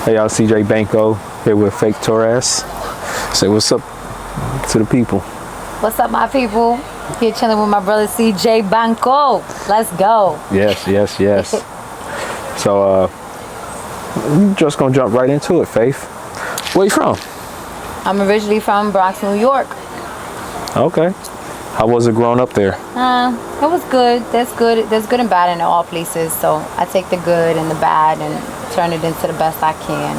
Hey y'all, CJ Banco here with Faith Torres. Say what's up to the people. What's up, my people? Here chilling with my brother CJ Banco. Let's go. Yes. So we just gonna jump right into it, Faith. Where you from? I'm originally from Bronx, New York. Okay. How was it growing up there? It was good. There's good and bad in all places. So I take the good and the bad and turn it into the best I can.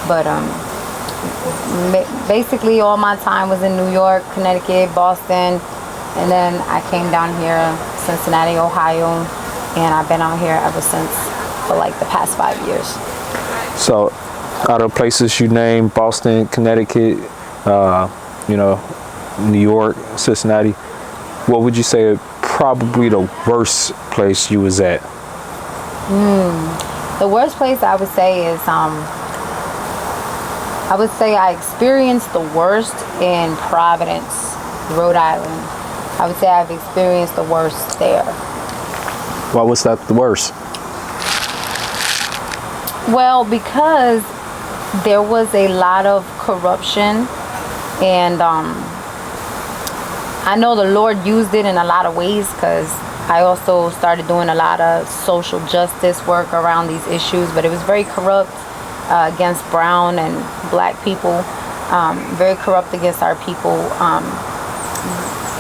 But basically all my time was in New York, Connecticut, Boston, and then I came down here, Cincinnati, Ohio, and I've been out here ever since for like the past 5 years. So out of places you named, Boston, Connecticut, New York, Cincinnati, what would you say probably the worst place you was at? The worst place I would say is I experienced the worst in Providence, Rhode Island. I would say I've experienced the worst there. Why was that the worst? Well, because there was a lot of corruption, and I know the Lord used it in a lot of ways, because I also started doing a lot of social justice work around these issues, but it was very corrupt against brown and black people, very corrupt against our people.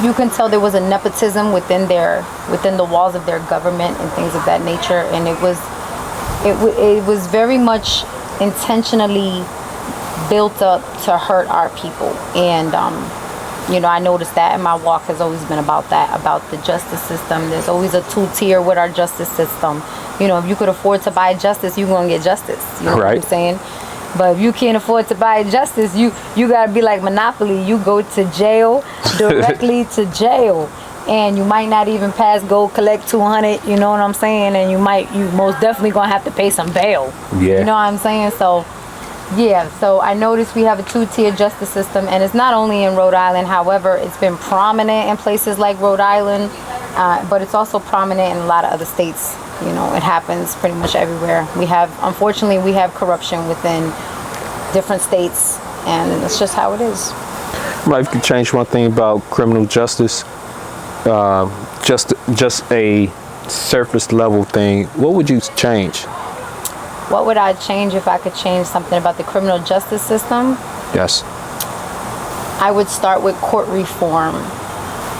You can tell there was a nepotism within the walls of their government and things of that nature, and it was very much intentionally built up to hurt our people. And I noticed that, and my walk has always been about that, about the justice system. There's always a two-tier with our justice system. If you could afford to buy justice, you're going to get justice. You know right. what I'm saying? But if you can't afford to buy justice, you got to be like Monopoly. You go to jail, directly to jail. And you might not even pass go collect 200, you know what I'm saying? And you most definitely going to have to pay some bail. Yeah. You know what I'm saying? So I noticed we have a two-tier justice system, and it's not only in Rhode Island. However, it's been prominent in places like Rhode Island, but it's also prominent in a lot of other states. It happens pretty much everywhere. Unfortunately, we have corruption within different states, and it's just how it is. Well, if you could change one thing about criminal justice, just a surface level thing, what would you change? What would I change if I could change something about the criminal justice system? Yes. I would start with court reform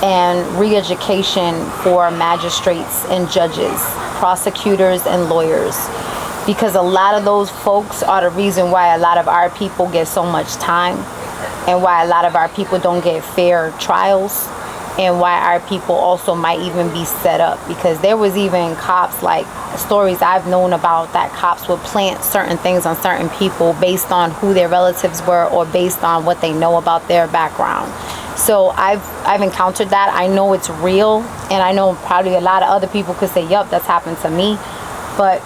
and re-education for magistrates and judges, prosecutors and lawyers. Because a lot of those folks are the reason why a lot of our people get so much time, and why a lot of our people don't get fair trials, and why our people also might even be set up. Because there was even cops, like stories I've known about, that cops would plant certain things on certain people based on who their relatives were or based on what they know about their background. So I've encountered that. I know it's real, and I know probably a lot of other people could say, yup, that's happened to me. But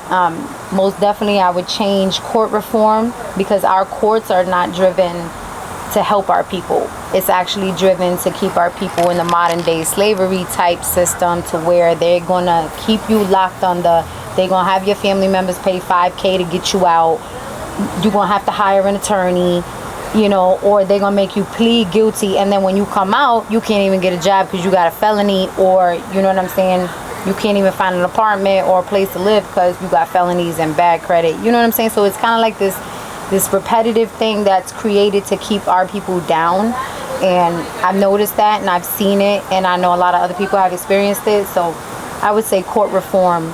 most definitely I would change court reform, because our courts are not driven to help our people. It's actually driven to keep our people in the modern day slavery type system, to where they're gonna keep you locked they're gonna have your family members pay $5,000 to get you out. You're gonna have to hire an attorney, or they're gonna make you plead guilty, and then when you come out, you can't even get a job because you got a felony, or you know what I'm saying, you can't even find an apartment or a place to live because you got felonies and bad credit. You know what I'm saying? So it's kind of like this repetitive thing that's created to keep our people down. And I've noticed that, and I've seen it, and I know a lot of other people have experienced it. So I would say court reform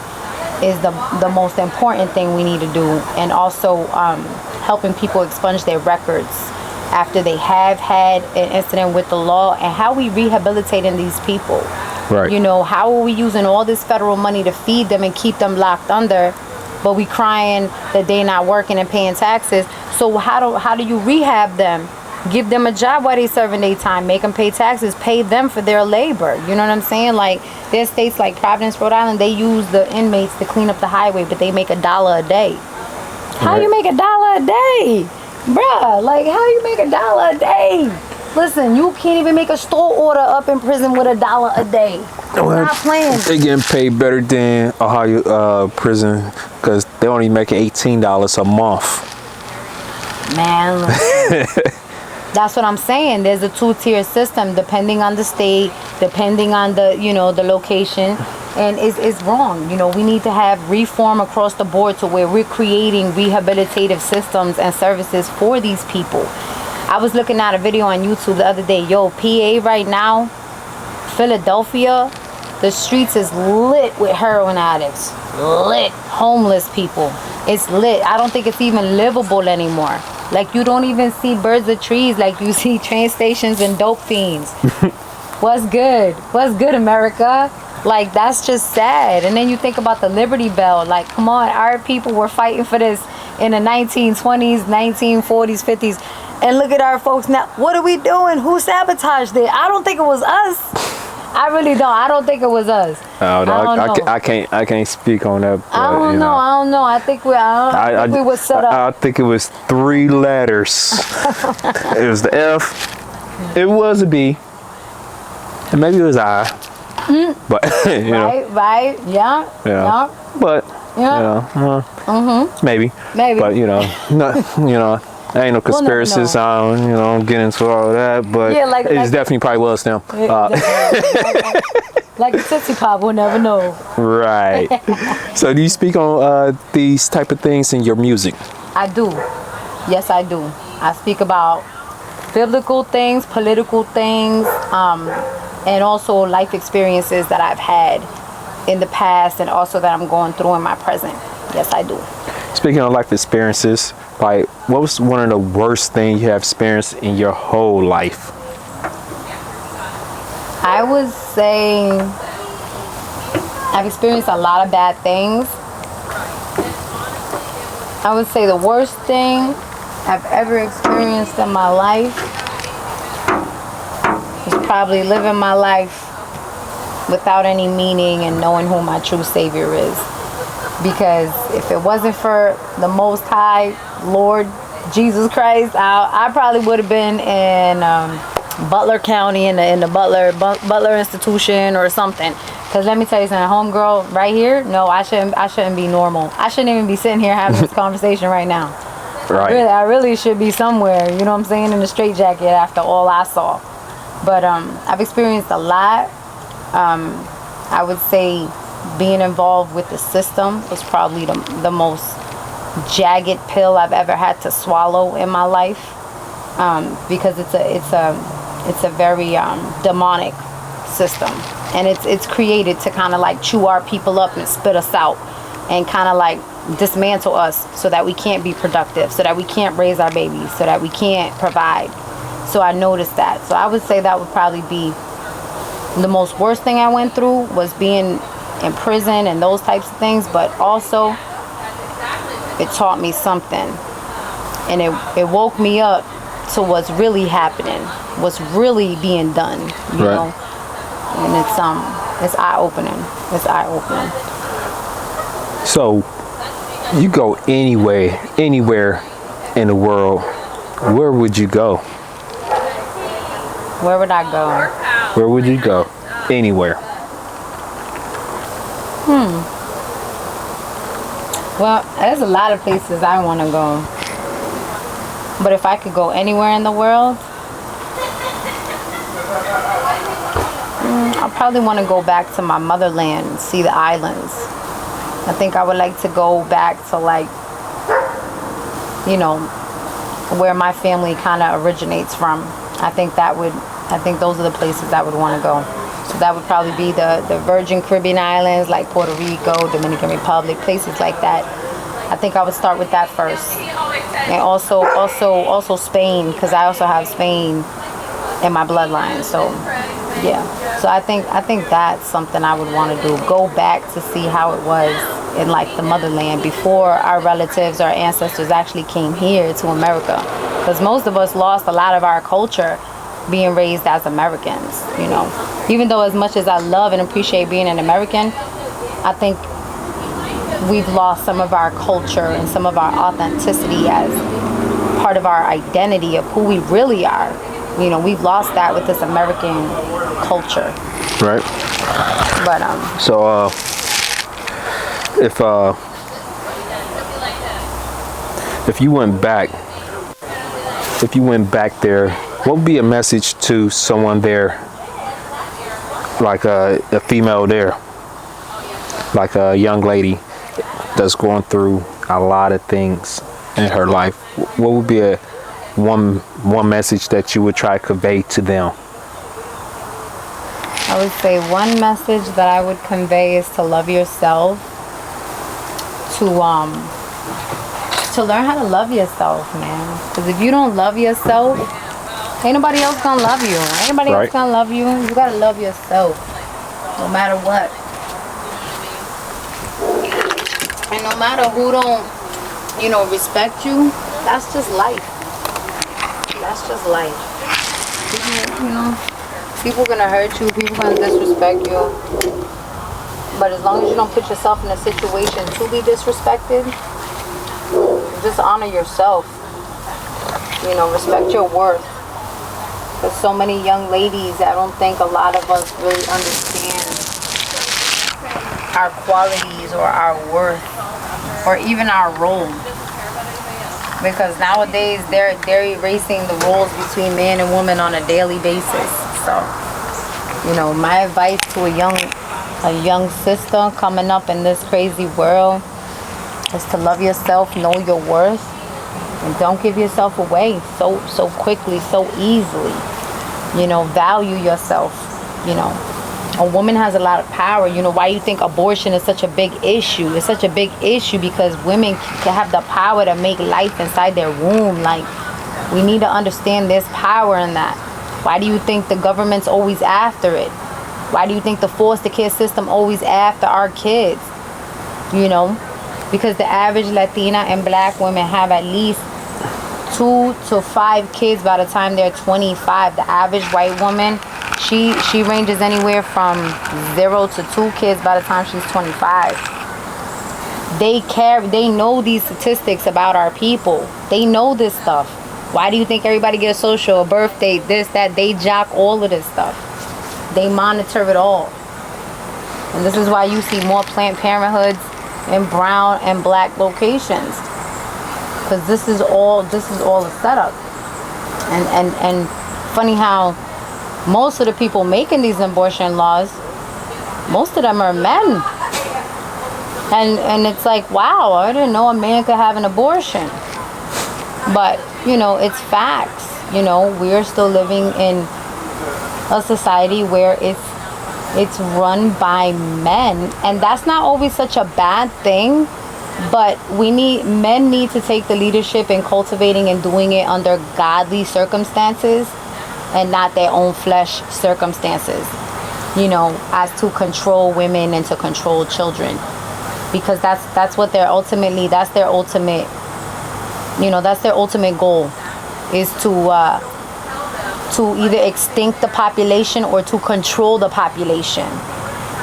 is the most important thing we need to do, and also helping people expunge their records after they have had an incident with the law, and how we rehabilitating these people. Right. How are we using all this federal money to feed them and keep them locked under, but we crying that they're not working and paying taxes? So how do you rehab them? Give them a job while they serving their time, make them pay taxes, pay them for their labor. You know what I'm saying? Like, there's states like Providence, Rhode Island, they use the inmates to clean up the highway, but they make $1 a day. How you make $1 a day? Bruh, like, how you make $1 a day? Listen, you can't even make a store order up in prison with $1 a day. Not playing. They getting paid better than Ohio prison, because they only making $18 a month. Man, that's what I'm saying. There's a two-tier system depending on the state, depending on the, the location. And it's wrong. We need to have reform across the board to where we're creating rehabilitative systems and services for these people. I was looking at a video on YouTube the other day. Yo, PA right now, Philadelphia, the streets is lit with heroin addicts. Lit. Homeless people. It's lit. I don't think it's even livable anymore. Like, you don't even see birds of trees like you see train stations and dope fiends. What's good? What's good, America? Like, that's just sad. And then you think about the Liberty Bell. Like, come on, our people were fighting for this in the 1920s, 1940s, 50s. And look at our folks now. What are we doing? Who sabotaged it? I don't think it was us. I really don't. I don't think it was us. I can't speak on that. But, I don't know. I think we were set up. I think it was 3 letters. It was the F. It was a B. And maybe it was I. But right, yeah. But maybe. But ain't no conspiracies. I don't get into all of that. But it's definitely probably was them. Like a Tootsie Pop, we'll never know. Right. So do you speak on these type of things in your music? I do. Yes, I do. I speak about biblical things, political things, and also life experiences that I've had in the past and also that I'm going through in my present. Yes, I do. Speaking of life experiences, like, what was one of the worst things you have experienced in your whole life? I would say I've experienced a lot of bad things. I would say the worst thing I've ever experienced in my life is probably living my life without any meaning and knowing who my true Savior is. Because if it wasn't for the Most High Lord Jesus Christ, I probably would have been in Butler County in the Butler institution or something. Because let me tell you something, homegirl right here, no, I shouldn't be normal. I shouldn't even be sitting here having this conversation right now. Right. I really should be somewhere, you know what I'm saying, in a straitjacket after all I saw. But I've experienced a lot. I would say being involved with the system was probably the most jagged pill I've ever had to swallow in my life, because it's a very demonic system, and it's created to kind of like chew our people up and spit us out and kind of like dismantle us so that we can't be productive, so that we can't raise our babies, so that we can't provide. So I noticed that. So I would say that would probably be the most worst thing I went through, was being in prison and those types of things. But also it taught me something, and it woke me up to what's really happening, what's really being done, you know. And it's eye-opening. It's eye-opening. So you go anywhere in the world, where would you go? Where would I go? Where would you go? Anywhere. Well, there's a lot of places I want to go. But if I could go anywhere in the world, I probably want to go back to my motherland and see the islands. I think I would like to go back to, like, where my family kind of originates from. I think those are the places I would want to go. So that would probably be the Virgin Caribbean Islands, like Puerto Rico, Dominican Republic, places like that. I think I would start with that first. And also Spain, because I also have Spain in my bloodline. So yeah. So I think that's something I would want to do. Go back to see how it was in, like, the motherland before our relatives, our ancestors actually came here to America. Because most of us lost a lot of our culture being raised as Americans, Even though as much as I love and appreciate being an American, I think we've lost some of our culture and some of our authenticity as part of our identity of who we really are. We've lost that with this American culture. Right. But so if you went back if you went back there, what would be a message to someone there, like a female there, like a young lady that's going through a lot of things in her life? What would be a one message that you would try to convey to them? I would say one message that I would convey is to love yourself, to learn how to love yourself, man. Because if you don't love yourself, ain't nobody else gonna love you. Ain't nobody else gonna love you. You gotta love yourself, no matter what. And no matter who don't, respect you, that's just life. That's just life. People gonna hurt you, people gonna disrespect you. But as long as you don't put yourself in a situation to be disrespected, just honor yourself. Respect your worth. There's so many young ladies, I don't think a lot of us really understand our qualities or our worth or even our role. Because nowadays they're erasing the roles between man and woman on a daily basis. So, my advice to a young sister coming up in this crazy world is to love yourself, know your worth, and don't give yourself away so quickly, so easily. Value yourself. A woman has a lot of power. Why you think abortion is such a big issue? It's such a big issue because women can have the power to make life inside their womb. Like, we need to understand there's power in that. Why do you think the government's always after it? Why do you think the foster care system always after our kids? Because the average Latina and black women have at least 2 to 5 kids by the time they're 25. The average white woman, she ranges anywhere from 0 to 2 kids by the time she's 25. They know these statistics about our people. They know this stuff. Why do you think everybody gets social, a birthday, this, that? They jock all of this stuff. They monitor it all. And this is why you see more Planned Parenthoods in brown and black locations. Because this is all a setup. And funny how most of the people making these abortion laws, most of them are men. And it's like, wow, I didn't know a man could have an abortion. But, it's facts. We're still living in a society where it's run by men. And that's not always such a bad thing. But men need to take the leadership in cultivating and doing it under godly circumstances and not their own flesh circumstances, as to control women and to control children. Because that's what that's their ultimate goal, is to either extinct the population or to control the population.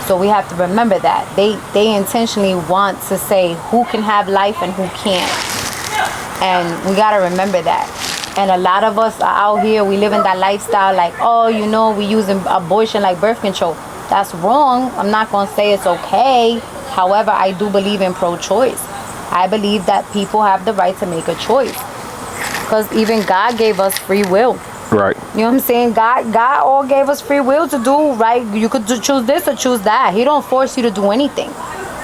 So we have to remember that. They intentionally want to say who can have life and who can't. And we got to remember that. And a lot of us are out here, we live in that lifestyle like, we using abortion like birth control. That's wrong. I'm not going to say it's okay. However, I do believe in pro-choice. I believe that people have the right to make a choice. Because even God gave us free will. Right. You know what I'm saying? God all gave us free will to do, right? You could choose this or choose that. He don't force you to do anything.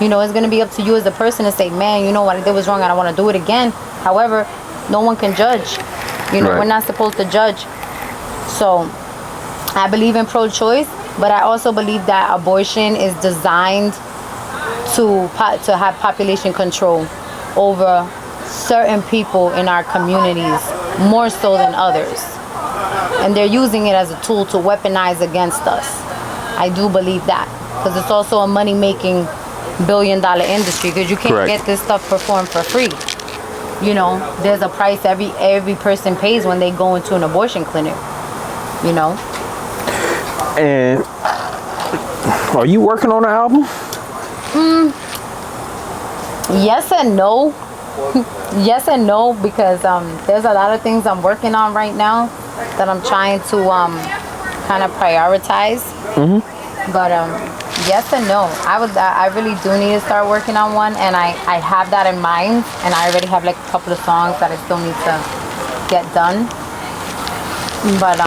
It's going to be up to you as a person to say, man, what I did was wrong. I don't want to do it again. However, no one can judge. Right. We're not supposed to judge. So I believe in pro-choice, but I also believe that abortion is designed to have population control over certain people in our communities, more so than others. And they're using it as a tool to weaponize against us. I do believe that. Because it's also a money-making billion-dollar industry. Because you can't get this stuff performed for free. There's a price every person pays when they go into an abortion clinic. And are you working on an album? Yes and no. Yes and no, because there's a lot of things I'm working on right now that I'm trying to kind of prioritize. But yes and no. I really do need to start working on one, and I have that in mind, and I already have like a couple of songs that I still need to get done. But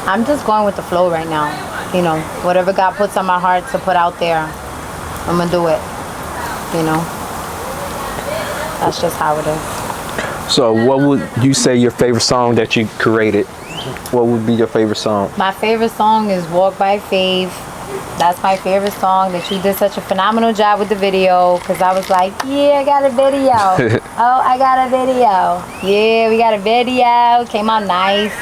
I'm just going with the flow right now. You know, whatever God puts on my heart to put out there, I'm gonna do it. You know, that's just how it is. So what would you say your favorite song that you created? What would be your favorite song? My favorite song is Walk by Faith. That's my favorite song that you did such a phenomenal job with the video, because I was like, yeah, I got a video. Oh, I got a video. Yeah, we got a video. Came out nice.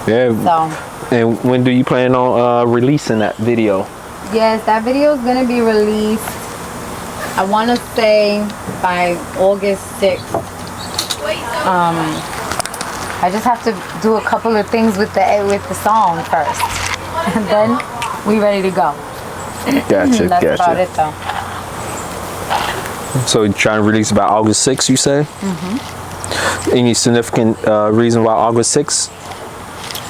Yeah. So. And when do you plan on releasing that video? Yes, that video is going to be released, I want to say, by August 6th. I just have to do a couple of things with the song first. And then we ready to go. Gotcha. That's about it, though. So you're trying to release about August 6th, you say? Mm-hmm. Any significant reason why August 6th?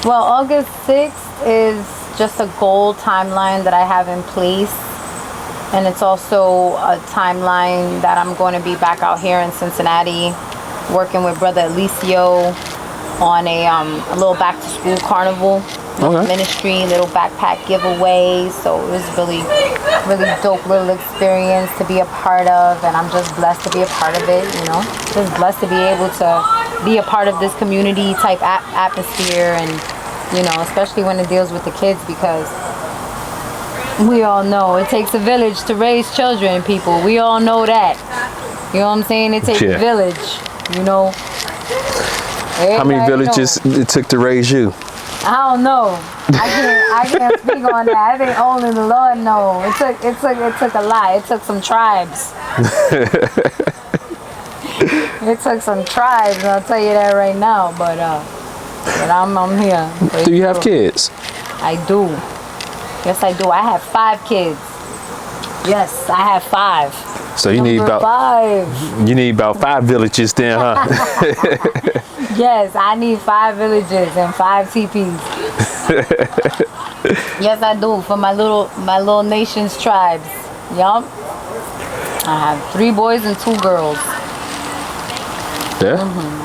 Well, August 6th is just a goal timeline that I have in place. And it's also a timeline that I'm going to be back out here in Cincinnati working with Brother Alicio on a little back to school carnival. Ministry, little backpack giveaway. So it was really dope little experience to be a part of, and I'm just blessed to be a part of it, you know. Just blessed to be able to be a part of this community type atmosphere, and you know, especially when it deals with the kids, because we all know it takes a village to raise children, people. We all know that. You know what I'm saying? It takes a village, you know. How many villages it took to raise you? I don't know. I can't speak on that. I think only the Lord knows. It took a lot. It took some tribes. It took some tribes, and I'll tell you that right now. But I'm here. Do you have kids? I do. Yes, I do. I have 5 kids. Yes, I have 5. So you need about 5. You need about 5 villages then, huh? Yes, I need 5 villages and 5 teepees. Yes, I do, for my little nation's tribes. Yup. I have 3 boys and 2 girls. Yeah. Mm-hmm.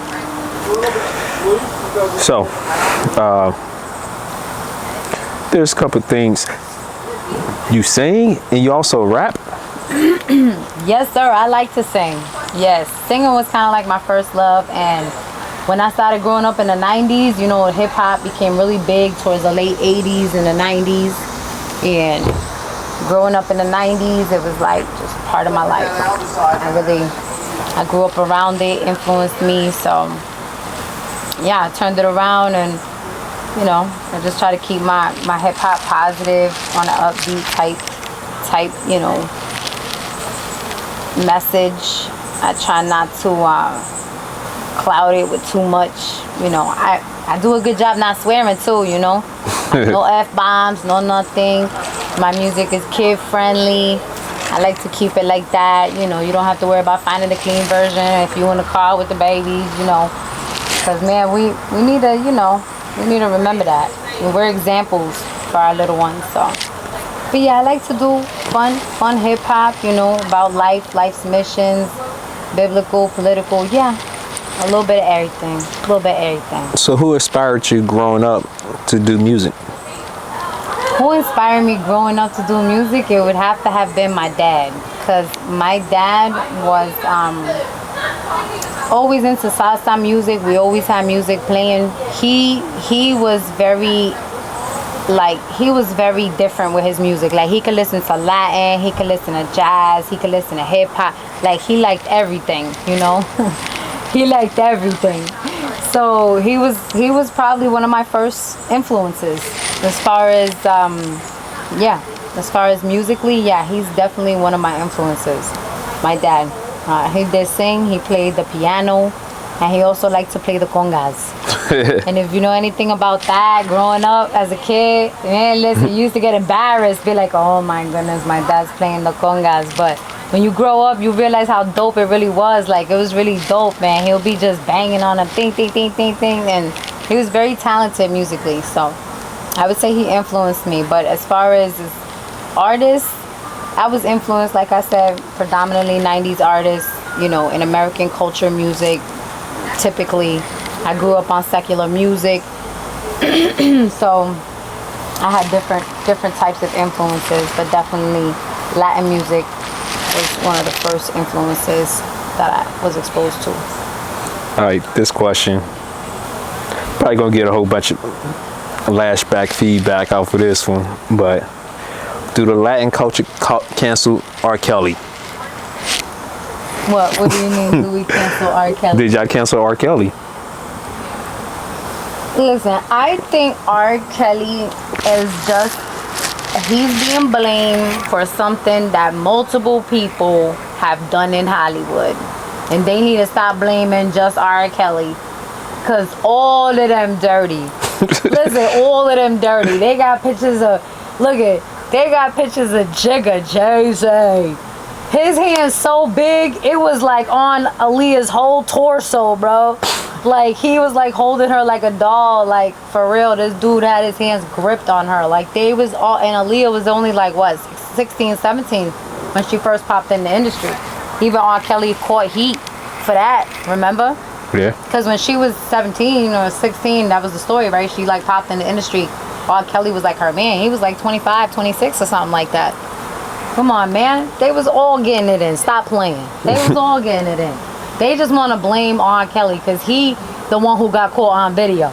So, there's a couple things. You sing and you also rap? Yes, sir. I like to sing. Yes, singing was kind of like my first love, and when I started growing up in the 90s, you know, hip hop became really big towards the late 80s and the 90s. And growing up in the 90s, it was like just part of my life. I grew up around it, influenced me. So yeah, I turned it around, and you know, I just try to keep my hip hop positive on an upbeat type, you know, message. I try not to cloud it with too much, you know. I do a good job not swearing too, you know. No F-bombs, no nothing. My music is kid friendly. I like to keep it like that, you know. You don't have to worry about finding the clean version if you in the car with the babies, you know. Because man, we need to, you know, we need to remember that. We're examples for our little ones, so. But yeah, I like to do fun hip hop, you know, about life's missions, biblical, political, yeah. A little bit of everything. So who inspired you growing up to do music? Who inspired me growing up to do music? It would have to have been my dad. Because my dad was always into salsa music. We always had music playing. He was very different with his music. Like, he could listen to Latin, he could listen to jazz, he could listen to hip hop. Like, he liked everything, you know. He liked everything. So he was probably one of my first influences as far as as far as musically. Yeah, he's definitely one of my influences. My dad, he did sing, he played the piano, and he also liked to play the congas. And if you know anything about that, growing up as a kid, man, listen, you used to get embarrassed, be like, oh my goodness, my dad's playing the congas. But when you grow up, you realize how dope it really was. Like, it was really dope, man. He'll be just banging on a thing, and he was very talented musically. So I would say he influenced me. But as far as artists, I was influenced, like I said, predominantly 90s artists, you know, in American culture music, typically. I grew up on secular music. So I had different types of influences, but definitely Latin music was one of the first influences that I was exposed to. All right, this question. Probably gonna get a whole bunch of lashback feedback off of this one, but do the Latin culture cancel R. Kelly? What do you mean, do we cancel R. Kelly? Did y'all cancel R. Kelly? Listen, I think R. Kelly is just, he's being blamed for something that multiple people have done in Hollywood. And they need to stop blaming just R. Kelly. Because all of them dirty. Listen, all of them dirty. They got pictures of, they got pictures of Jigga Jay-Z. His hand's so big, it was like on Aaliyah's whole torso, bro. Like, he was like holding her like a doll. Like, for real, this dude had his hands gripped on her. Like, they was all, and Aaliyah was only like, what, 16, 17 when she first popped in the industry. Even R. Kelly caught heat for that, remember? Yeah. Because when she was 17 or 16, that was the story, right? She like popped in the industry. R. Kelly was like her man. He was like 25, 26 or something like that. Come on, man. They was all getting it in. Stop playing. They was all getting it in. They just want to blame R. Kelly because he the one who got caught on video.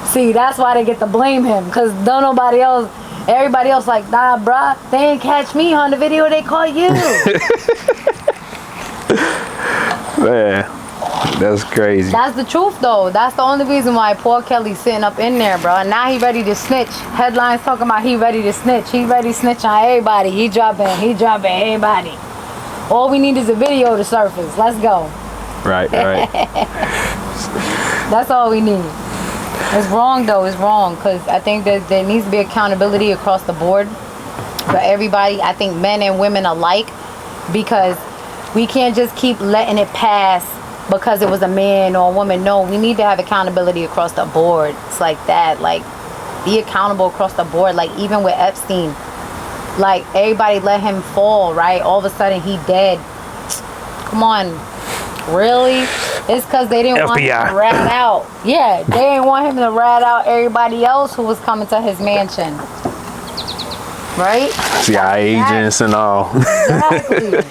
See, that's why they get to blame him, because don't nobody else, everybody else like, nah, bruh, they ain't catch me on the video, they caught you. Man. That's crazy. That's the truth, though. That's the only reason why poor Kelly's sitting up in there, bro. And now he ready to snitch. Headlines talking about he ready to snitch. He ready to snitch on everybody. He dropping everybody. All we need is a video to surface. Let's go. Right. That's all we need. It's wrong, though. It's wrong, because I think that there needs to be accountability across the board for everybody. I think men and women alike, because we can't just keep letting it pass because it was a man or a woman. No, we need to have accountability across the board. It's like that. Like, be accountable across the board. Like, even with Epstein, like, everybody let him fall, right? All of a sudden, he dead. Come on. Really? It's because they didn't want him to rat out. Yeah, they didn't want him to rat out everybody else who was coming to his mansion. Right? CIA agents and all. Exactly.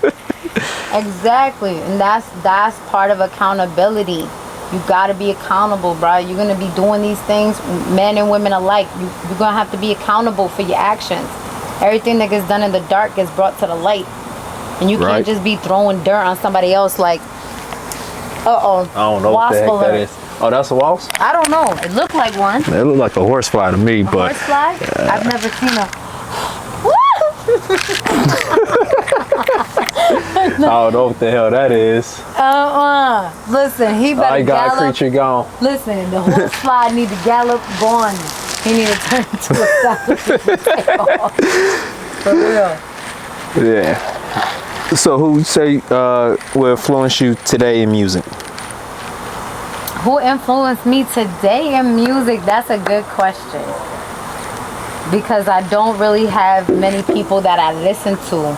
Exactly. And that's part of accountability. You got to be accountable, bro. You're going to be doing these things, men and women alike. You're going to have to be accountable for your actions. Everything that gets done in the dark gets brought to the light. And you can't just be throwing dirt on somebody else like, uh-oh. I don't know what the heck that is. Oh, that's a wasp? I don't know. It looked like one. It looked like a horsefly to me, but... Horsefly? Yeah. I've never seen a... I don't know what the hell that is. Listen, he better got gallop. A creature gone. Listen, the horsefly need to gallop gone. He need to turn into a stop. For real. Yeah. So who would say will influence you today in music? Who influenced me today in music? That's a good question. Because I don't really have many people that I listen to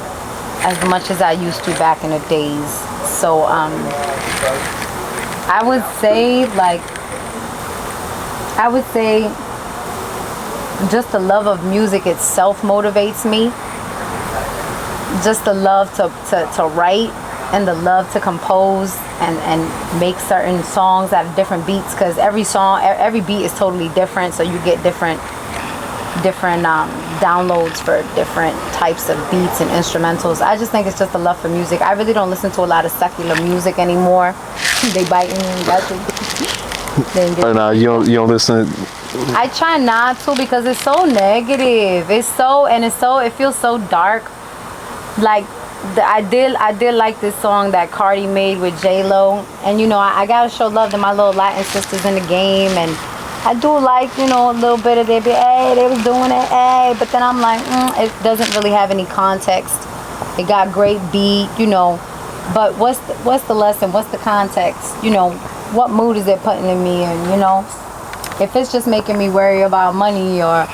as much as I used to back in the days. So I would say just the love of music itself motivates me. Just the love to write and the love to compose and make certain songs out of different beats, because every beat is totally different, so you get different downloads for different types of beats and instrumentals. I just think it's just a love for music. I really don't listen to a lot of secular music anymore. They biting me. No, you don't listen. I try not to, because it's so negative. It feels so dark. Like, I did like this song that Cardi made with J-Lo, and I gotta show love to my little Latin sisters in the game, and I do like, a little bit of they was doing it, but then I'm like, it doesn't really have any context. It got great beat, but what's the lesson? What's the context? What mood is it putting in me? And if it's just making me worry about money or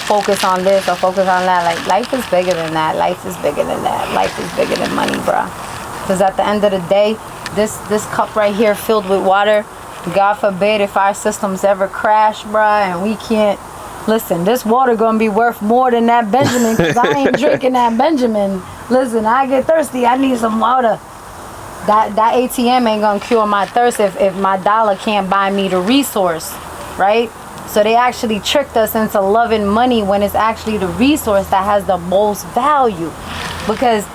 focus on this or focus on that, like, life is bigger than that. Life is bigger than that. Life is bigger than money, bruh. Because at the end of the day, this cup right here filled with water, God forbid if our systems ever crash, bruh, and we can't. Listen, this water gonna be worth more than that Benjamin, because I ain't drinking that Benjamin. Listen, I get thirsty, I need some water. That ATM ain't gonna cure my thirst if my dollar can't buy me the resource, right? So they actually tricked us into loving money when it's actually the resource that has the most value. Because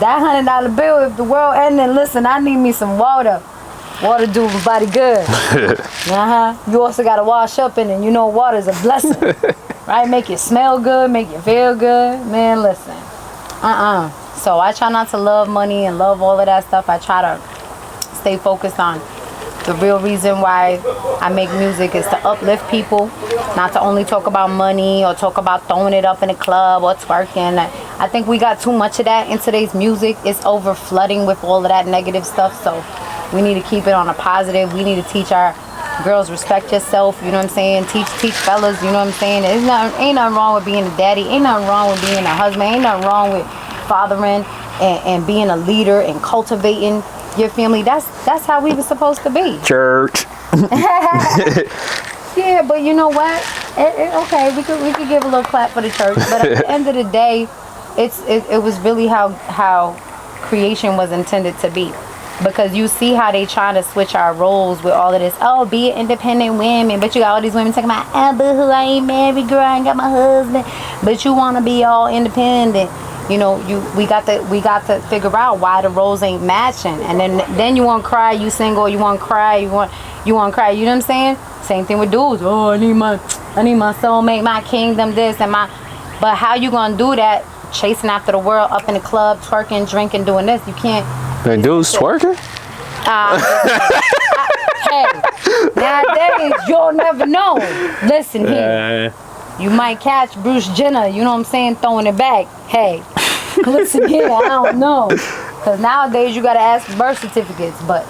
that $100 bill, if the world ended, listen, I need me some water. Water do my body good. You also gotta wash up in it. You know, water's a blessing, right? Make it smell good, make it feel good. Man, listen. So I try not to love money and love all of that stuff. I try to stay focused on the real reason why I make music is to uplift people, not to only talk about money or talk about throwing it up in a club or twerking. I think we got too much of that in today's music. It's over flooding with all of that negative stuff. So we need to keep it on a positive. We need to teach our girls respect yourself. You know what I'm saying? Teach fellas. You know what I'm saying? Ain't nothing wrong with being a daddy. Ain't nothing wrong with being a husband. Ain't nothing wrong with fathering and being a leader and cultivating your family. That's how we were supposed to be. Church. Yeah, but you know what? Okay, we could give a little clap for the church, but at the end of the day, it was really how creation was intended to be. Because you see how they try to switch our roles with all of this. Oh, be an independent women, but you got all these women talking about, boo-hoo, I ain't married, girl, I ain't got my husband, but you want to be all independent. You know, we got to figure out why the roles ain't matching, and then you want to cry, you single, you want to cry, you want to cry. You know what I'm saying? Same thing with dudes. Oh, I need my soulmate, my kingdom, this and my. But how you gonna do that? Chasing after the world, up in the club, twerking, drinking, doing this. You can't. And dudes twerking? Hey, nowadays you'll never know. Listen here. You might catch Bruce Jenner, you know what I'm saying, throwing it back. Hey, listen here, I don't know. Because nowadays you got to ask for birth certificates, but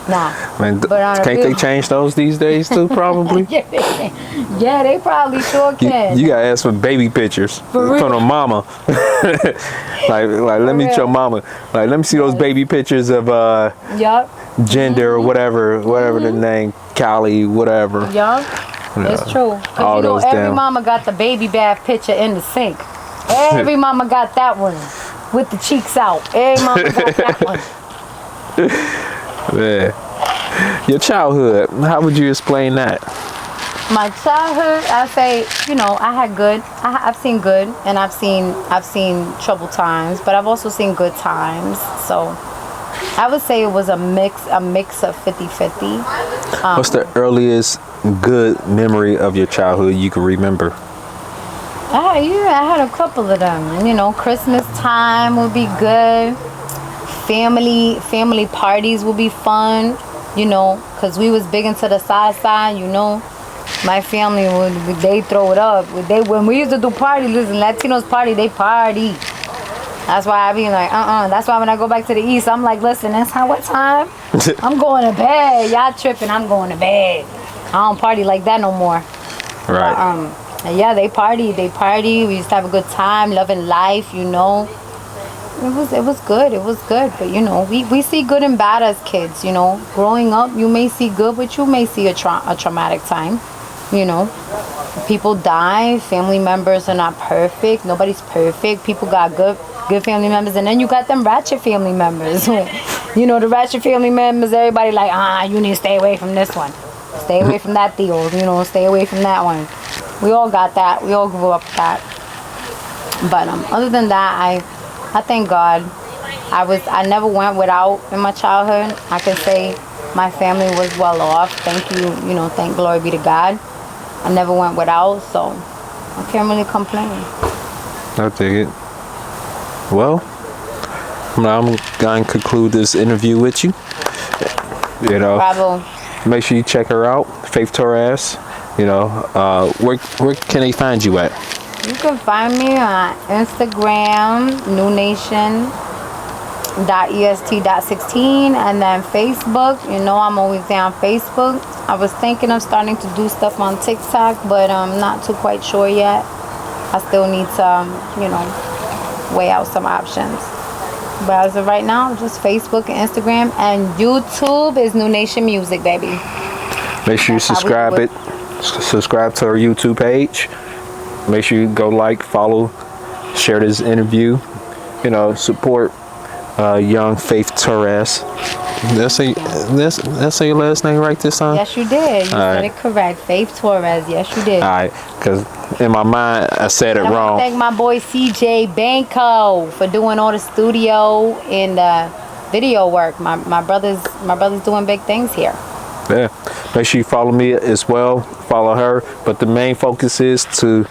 nah. Man, can't they change those these days too, probably? Yeah, they probably sure can. You got to ask for baby pictures from the mama. like let me meet your mama. Like, let me see those baby pictures of gender or whatever the name, Callie, whatever. It's true. Because you know, every mama got the baby bath picture in the sink. Every mama got that one with the cheeks out. Every mama got that one. Yeah. Your childhood, how would you explain that? My childhood, I say, you know, I had good. I've seen good, and I've seen troubled times, but I've also seen good times. So I would say it was a mix of 50-50. What's the earliest good memory of your childhood you can remember? I had a couple of them. You know, Christmas time would be good. Family parties would be fun. You know, because we was big into the side. You know, my family they throw it up. When we used to do parties, listen, Latinos party, they party. That's why I be like, That's why when I go back to the East, I'm like, listen, that's what time? I'm going to bed. Y'all tripping, I'm going to bed. I don't party like that no more. Right. But, yeah, they party. We used to have a good time, loving life, you know. It was good. But, you know, we see good and bad as kids, you know. Growing up, you may see good, but you may see a traumatic time, you know. People die. Family members are not perfect. Nobody's perfect. People got good family members, and then you got them ratchet family members. You know, the ratchet family members, everybody like, you need to stay away from this one. Stay away from that deal, you know, stay away from that one. We all got that. We all grew up with that. But other than that, I thank God. I never went without in my childhood. I can say my family was well off. Thank you, you know, thank glory be to God. I never went without, so I can't really complain. I dig it. Well, I'm going to conclude this interview with you. You know, Bravo. Make sure you check her out, Faith Torres. You know, where can they find you at? You can find me on Instagram, newnation.est.16, and then Facebook. You know, I'm always there on Facebook. I was thinking of starting to do stuff on TikTok, but I'm not too quite sure yet. I still need to, you know, weigh out some options. But as of right now, just Facebook and Instagram, and YouTube is New Nation Music, baby. Make sure you subscribe subscribe to our YouTube page. Make sure you go like, follow, share this interview. You know, support young Faith Torres. That's your last name right this time? Yes, you did. You said it correct. Faith Torres. Yes, you did. All right, because in my mind I said it wrong. I want to thank my boy CJ Banco for doing all the studio and video work. My brother's doing big things here. Yeah, make sure you follow me as well. Follow her, but the main focus is to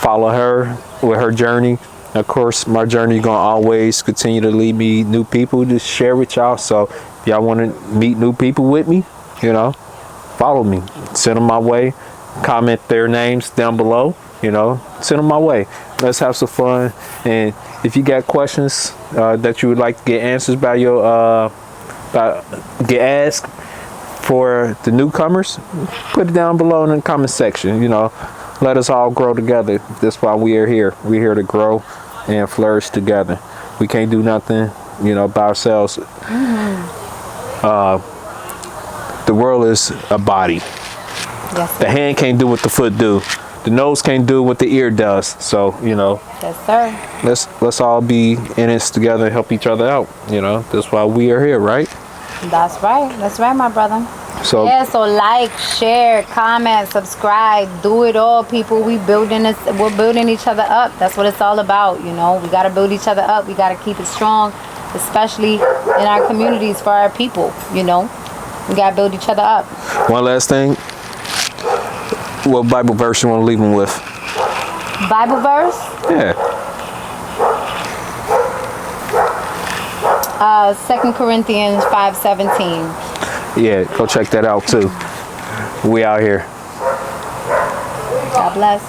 follow her with her journey. Of course, my journey is gonna always continue to lead me new people to share with y'all. So if y'all want to meet new people with me, you know, follow me. Send them my way. Comment their names down below. You know, send them my way. Let's have some fun. And if you got questions that you would like to get answers by get asked for the newcomers, put it down below in the comment section. You know, let us all grow together. That's why we are here. We're here to grow and flourish together. We can't do nothing, you know, by ourselves. The world is a body. Yes, the hand can't do what the foot do. The nose can't do what the ear does. So, you know, yes, sir. Let's all be in this together and help each other out. You know, that's why we are here, right? That's right. That's right, my brother. So yeah, so like, share, comment, subscribe, do it all, people. We're building each other up. That's what it's all about, you know. We gotta build each other up. We gotta keep it strong, especially in our communities for our people, you know. We gotta build each other up. One last thing. What Bible verse you want to leave them with? Bible verse? Yeah. 2 Corinthians 5:17. Yeah, go check that out too. We out here. God bless.